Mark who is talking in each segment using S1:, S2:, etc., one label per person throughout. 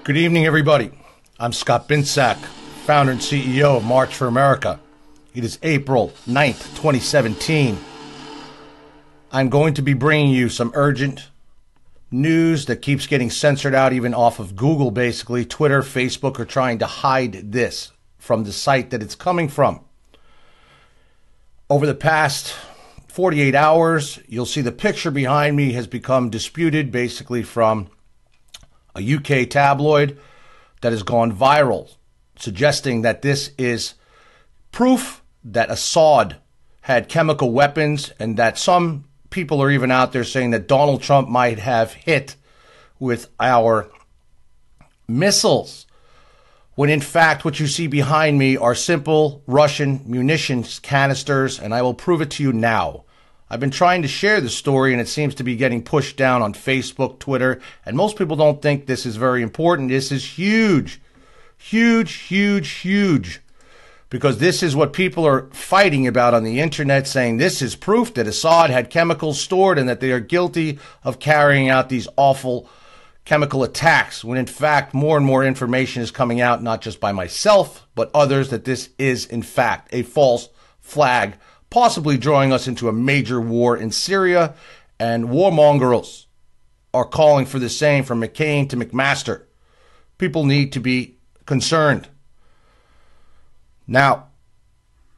S1: Good evening, everybody. I'm Scott Binsack, founder and CEO of March for America. It is April 9th, 2017. I'm going to be bringing you some urgent news that keeps getting censored out even off of Google, basically. Twitter, Facebook are trying to hide this from the site that it's coming from. Over the past 48 hours, you'll see the picture behind me has become disputed, basically from a UK tabloid that has gone viral, suggesting that this is proof that Assad had chemical weapons, and that some people are even out there saying that Donald Trump might have hit with our missiles, when in fact what you see behind me are simple Russian munitions canisters, and I will prove it to you now. I've been trying to share the story, and it seems to be getting pushed down on Facebook, Twitter, and most people don't think this is very important. This is huge, huge, huge, huge, because this is what people are fighting about on the internet, saying this is proof that Assad had chemicals stored and that they are guilty of carrying out these awful chemical attacks, when in fact more and more information is coming out, not just by myself, but others, that this is in fact a false flag, possibly drawing us into a major war in Syria, and warmongers are calling for the same, from McCain to McMaster. People need to be concerned. Now,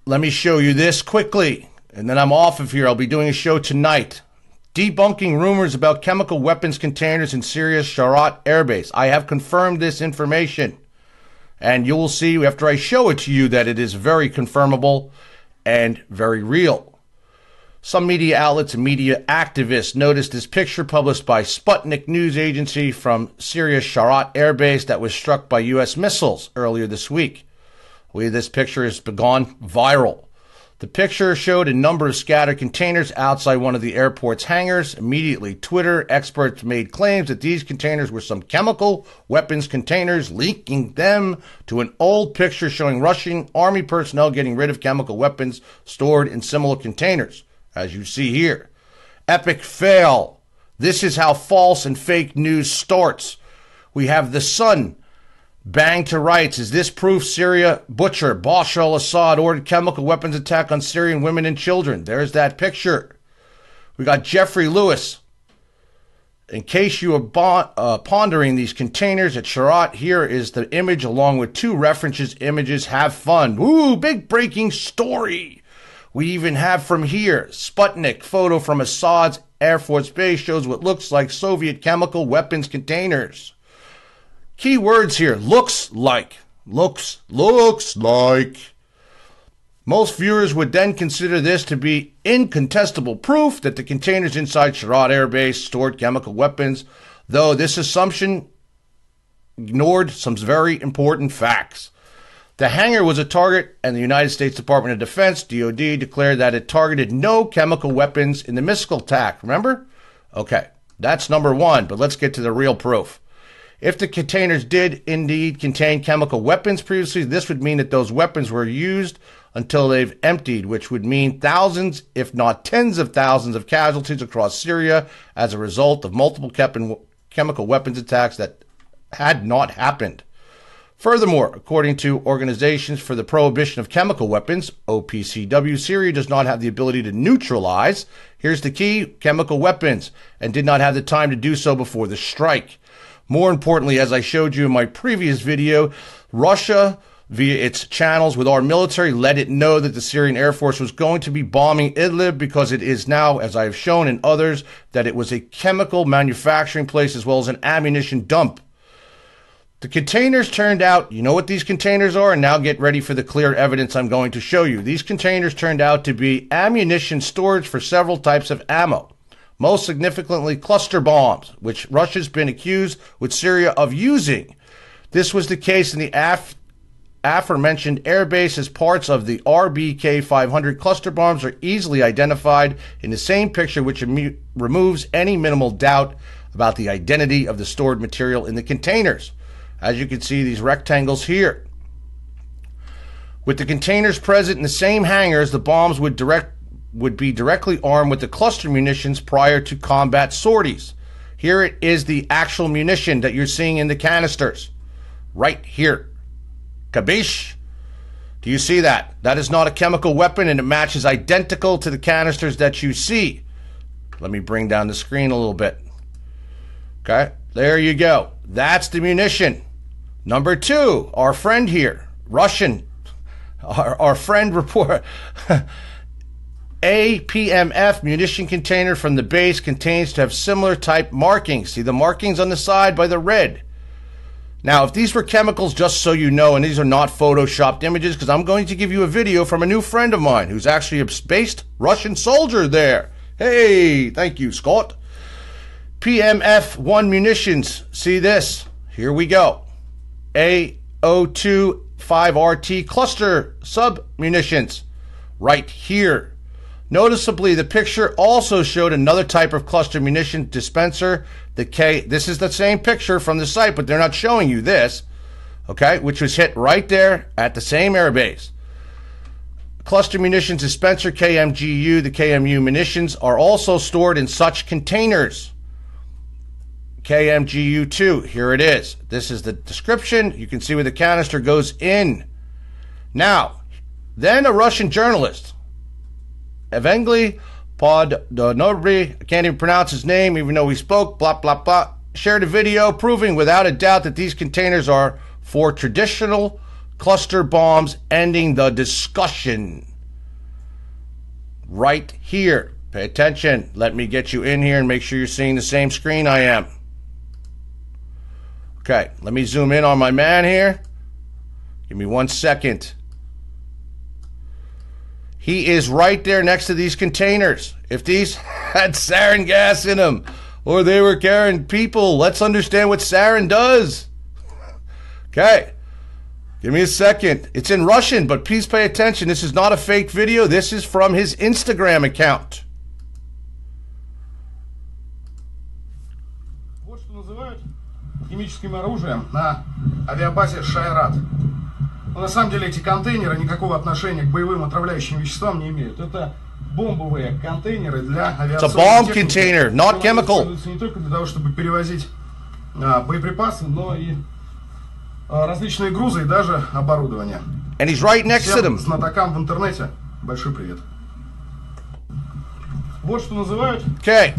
S1: let me show you this quickly, and then I'm off of here. I'll be doing a show tonight, debunking rumors about chemical weapons containers in Syria'S Shayrat Airbase. I have confirmed this information, and you will see after I show it to you that it is very confirmable and very real. Some media outlets and media activists noticed this picture published by Sputnik news agency from Syria'S Shayrat Airbase that was struck by U.S. missiles earlier this week. This picture has gone viral. The picture showed a number of scattered containers outside one of the airport's hangars. Immediately, Twitter experts made claims that these containers were some chemical weapons containers, linking them to an old picture showing Russian army personnel getting rid of chemical weapons stored in similar containers, as you see here. Epic fail. This is how false and fake news starts. We have The Sun bang to rights. Is this proof Syria butcher Bashar al-Assad ordered chemical weapons attack on Syrian women and children? There's that picture. We got Jeffrey Lewis. In case you are pondering these containers at Shayrat, here is the image along with two references images. Have fun. Ooh, big breaking story. We even have from here, Sputnik photo from Assad's Air Force Base shows what looks like Soviet chemical weapons containers. Key words here: looks like. Looks like. Most viewers would then consider this to be incontestable proof that the containers inside Shayrat Air Base stored chemical weapons, though this assumption ignored some very important facts. The hangar was a target, and the United States Department of Defense, DoD, declared that it targeted no chemical weapons in the missile attack. Remember? Okay, that's number one, but let's get to the real proof. If the containers did indeed contain chemical weapons previously, this would mean that those weapons were used until they've emptied, which would mean thousands, if not tens of thousands of casualties across Syria as a result of multiple chemical weapons attacks that had not happened. Furthermore, according to Organizations for the Prohibition of Chemical Weapons, OPCW, Syria does not have the ability to neutralize, here's the key, chemical weapons, and did not have the time to do so before the strike. More importantly, as I showed you in my previous video, Russia, via its channels with our military, let it know that the Syrian Air Force was going to be bombing Idlib because it is now, as I have shown in others, that it was a chemical manufacturing place as well as an ammunition dump. The containers turned out, you know what these containers are? And now get ready for the clear evidence I'm going to show you. These containers turned out to be ammunition storage for several types of ammo. Most significantly, cluster bombs, which Russia's been accused with Syria of using. This was the case in the aforementioned airbase, as parts of the RBK-500 cluster bombs are easily identified in the same picture, which removes any minimal doubt about the identity of the stored material in the containers. As you can see, these rectangles here. With the containers present in the same hangars, the bombs would be directly armed with the cluster munitions prior to combat sorties. Here it is, the actual munition that you're seeing in the canisters. right here. Kabish? Do you see that? That is not a chemical weapon, and it matches identical to the canisters that you see. Let me bring down the screen a little bit. Okay, there you go. That's the munition. Number two, our friend here, Russian, our friend report. APMF munition container from the base contains to have similar type markings. See the markings on the side by the red. Now, if these were chemicals, just so you know, and these are not photoshopped images, because I'm going to give you a video from a new friend of mine who's actually a based Russian soldier there. Hey, thank you, Scott. PMF-1 munitions. See this? Here we go. A025RT cluster sub-munitions. Right here. Noticeably, the picture also showed another type of cluster munition dispenser. This is the same picture from the site, but they're not showing you this, okay, which was hit right there at the same airbase. Cluster munitions dispenser, KMGU, the KMU munitions are also stored in such containers. KMGU2, here it is. This is the description. You can see where the canister goes in. Now, then a Russian journalist, Evgeny Podnobry, I can't even pronounce his name even though he spoke, blah, blah, blah, shared a video proving without a doubt that these containers are for traditional cluster bombs, ending the discussion. Right here. Pay attention. Let me get you in here and make sure you're seeing the same screen I am. Okay, let me zoom in on my man here. Give me 1 second. He is right there next to these containers. If these had sarin gas in them, or they were carrying people, let's understand what sarin does. Okay, give me a second. It's in Russian, but please pay attention. This is not a fake video. This is from his Instagram account.
S2: Вот что называют химическим оружием на авиабазе Шайрат. Но на самом деле эти контейнеры никакого отношения к боевым отравляющим веществам не имеют. Это бомбовые контейнеры для авиационной техники.
S1: Not chemical.
S2: Не только для того, чтобы перевозить боеприпасы, но и различные грузы и даже оборудование.
S1: And he's right next to them.
S2: Всем знатокам в интернете большой привет. Вот что называют.
S1: Okay.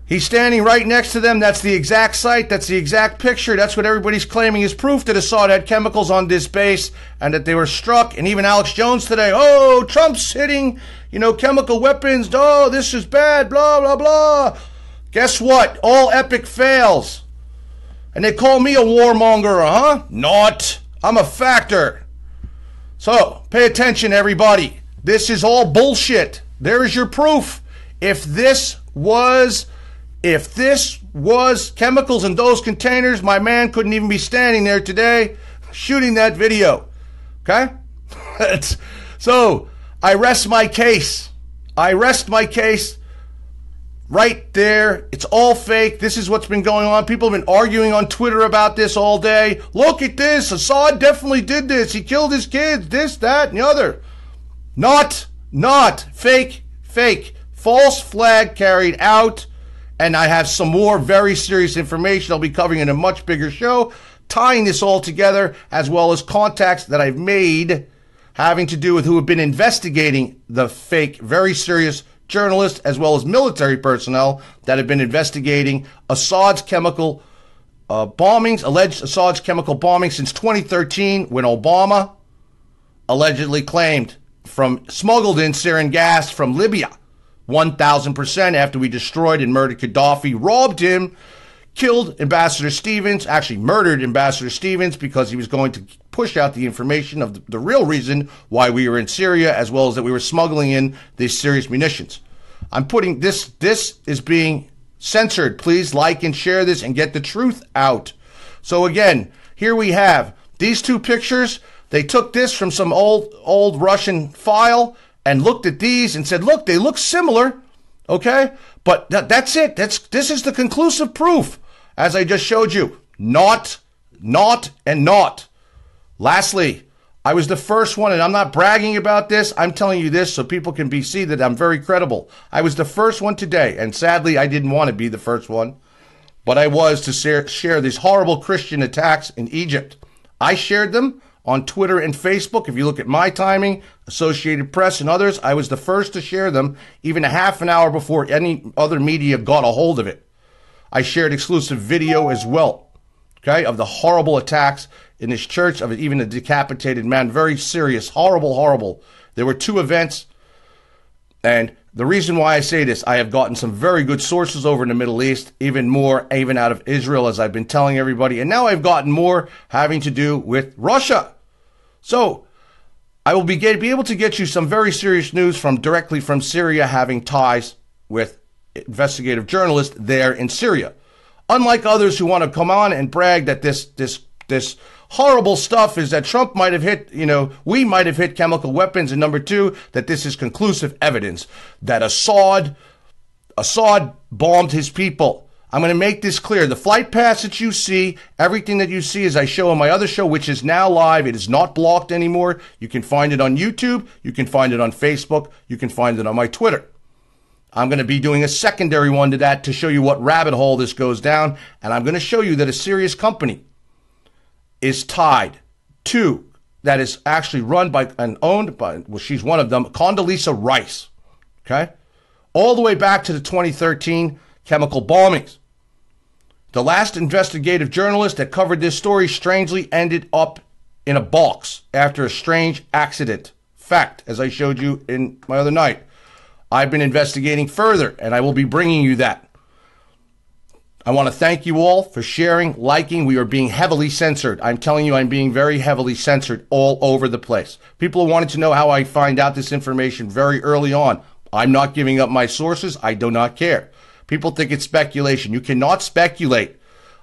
S1: He's standing right next to them. That's the exact site. That's the exact picture. That's what everybody's claiming is proof that Assad had chemicals on this base and that they were struck. And even Alex Jones today, oh, Trump's hitting, chemical weapons. Oh, this is bad, blah, blah, blah. Guess what? All epic fails. And they call me a warmonger, huh? Not. I'm a factor. So, pay attention, everybody. This is all bullshit. There is your proof. If this was chemicals in those containers, my man couldn't even be standing there today shooting that video. Okay? So, I rest my case. I rest my case right there. It's all fake. This is what's been going on. People have been arguing on Twitter about this all day. Look at this. Assad definitely did this. He killed his kids. This, that, and the other. Not. Fake. False flag carried out. And I have some more very serious information I'll be covering in a much bigger show, tying this all together, as well as contacts that I've made having to do with who have been investigating the fake, very serious journalists, as well as military personnel that have been investigating Assad's chemical bombings, alleged Assad's chemical bombing since 2013, when Obama allegedly claimed smuggled in sarin gas from Libya. 1,000% after we destroyed and murdered Gaddafi, robbed him, killed Ambassador Stevens, actually murdered Ambassador Stevens because he was going to push out the information of the real reason why we were in Syria, as well as that we were smuggling in these serious munitions. I'm putting this is being censored. Please like and share this and get the truth out. So again, here we have these two pictures. They took this from some old Russian file and looked at these and said, look, they look similar, okay? But that's it. This is the conclusive proof, as I just showed you. Not, and not. Lastly, I was the first one, and I'm not bragging about this. I'm telling you this so people can see that I'm very credible. I was the first one today, and sadly, I didn't want to be the first one. but I was to share these horrible Christian attacks in Egypt. I shared them on Twitter and Facebook. If you look at my timing, Associated Press and others, I was the first to share them even a half an hour before any other media got a hold of it. I shared exclusive video as well, okay, of the horrible attacks in this church, of even a decapitated man. Very serious, horrible, horrible. There were 2 events, and the reason why I say this, I have gotten some very good sources over in the Middle East, even more, even out of Israel, as I've been telling everybody, and now I've gotten more having to do with Russia. So I will be able to get you some very serious news directly from Syria, having ties with investigative journalists there in Syria. Unlike others who want to come on and brag that this horrible stuff is that Trump might have hit, we might have hit chemical weapons, and number 2, that this is conclusive evidence that Assad bombed his people. I'm going to make this clear. The flight paths that you see, everything that you see, as I show on my other show, which is now live, it is not blocked anymore. You can find it on YouTube. You can find it on Facebook. You can find it on my Twitter. I'm going to be doing a secondary one to that to show you what rabbit hole this goes down. And I'm going to show you that a serious company is tied to, that is actually run by and owned by, well, she's one of them, Condoleezza Rice. Okay? All the way back to the 2013 chemical bombings. The last investigative journalist that covered this story strangely ended up in a box after a strange accident. Fact, as I showed you in my other night. I've been investigating further, and I will be bringing you that. I want to thank you all for sharing, liking. We are being heavily censored. I'm telling you, I'm being very heavily censored all over the place. People wanted to know how I find out this information very early on. I'm not giving up my sources. I do not care. People think it's speculation. You cannot speculate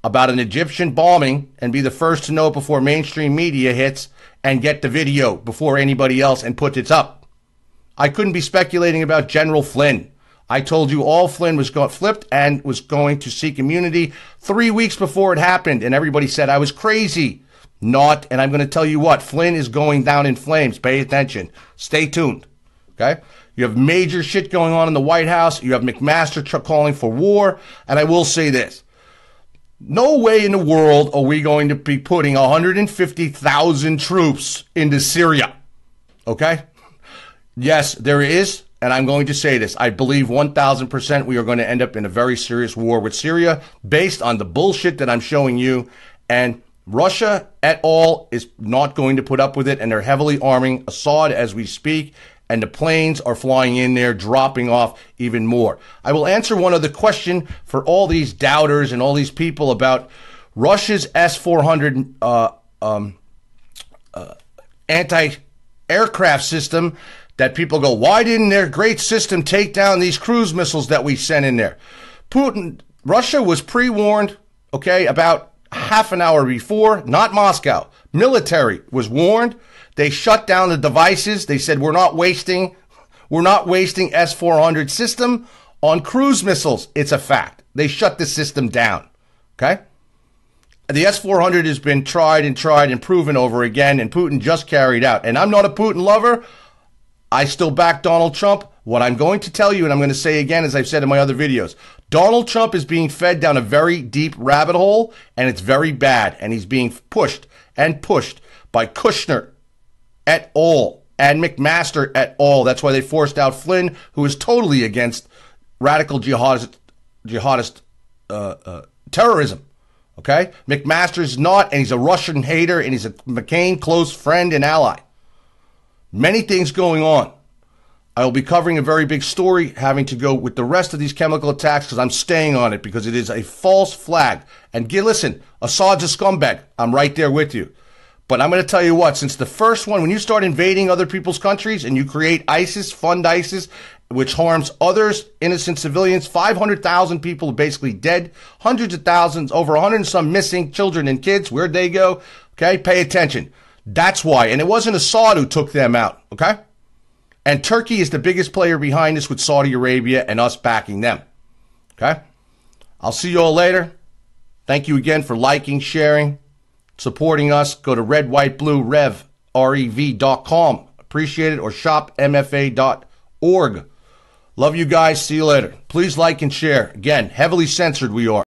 S1: about an Egyptian bombing and be the first to know before mainstream media hits and get the video before anybody else and put it up. I couldn't be speculating about General Flynn. I told you all Flynn was flipped and was going to seek immunity 3 weeks before it happened, and everybody said I was crazy. Not, and I'm going to tell you what, Flynn is going down in flames. Pay attention. Stay tuned. Okay? You have major shit going on in the White House. You have McMaster calling for war, and I will say this. No way in the world are we going to be putting 150,000 troops into Syria. Okay? Yes, there is, and I'm going to say this. I believe 1,000% we are going to end up in a very serious war with Syria based on the bullshit that I'm showing you. And Russia et al. Is not going to put up with it, and they're heavily arming Assad as we speak, and the planes are flying in there, dropping off even more. I will answer one other question for all these doubters and all these people about Russia's S-400 anti-aircraft system. That people go, why didn't their great system take down these cruise missiles that we sent in there? Russia was pre-warned, okay, about half an hour before, not Moscow. Military was warned. They shut down the devices. They said, we're not wasting S-400 system on cruise missiles. It's a fact. They shut the system down, okay? The S-400 has been tried and proven over again, and Putin just carried out. And I'm not a Putin lover. I still back Donald Trump. What I'm going to tell you, and I'm going to say again, as I've said in my other videos, Donald Trump is being fed down a very deep rabbit hole, and it's very bad. And he's being pushed by Kushner et al. And McMaster et al. That's why they forced out Flynn, who is totally against radical jihadist terrorism. Okay? McMaster's not, and he's a Russian hater, and he's a McCain close friend and ally. Many things going on. I will be covering a very big story having to go with the rest of these chemical attacks because I'm staying on it because it is a false flag. And listen, Assad's a scumbag. I'm right there with you. But I'm going to tell you what, since the first one, when you start invading other people's countries and you create ISIS, fund ISIS, which harms others, innocent civilians, 500,000 people basically dead, hundreds of thousands, over 100 and some missing children and kids. Where'd they go? Okay, pay attention. That's why. And it wasn't Assad who took them out, okay? And Turkey is the biggest player behind this with Saudi Arabia and us backing them, okay? I'll see you all later. Thank you again for liking, sharing, supporting us. Go to redwhitebluerev.com. Appreciate it. Or shop mfa.org. Love you guys. See you later. Please like and share. Again, heavily censored we are.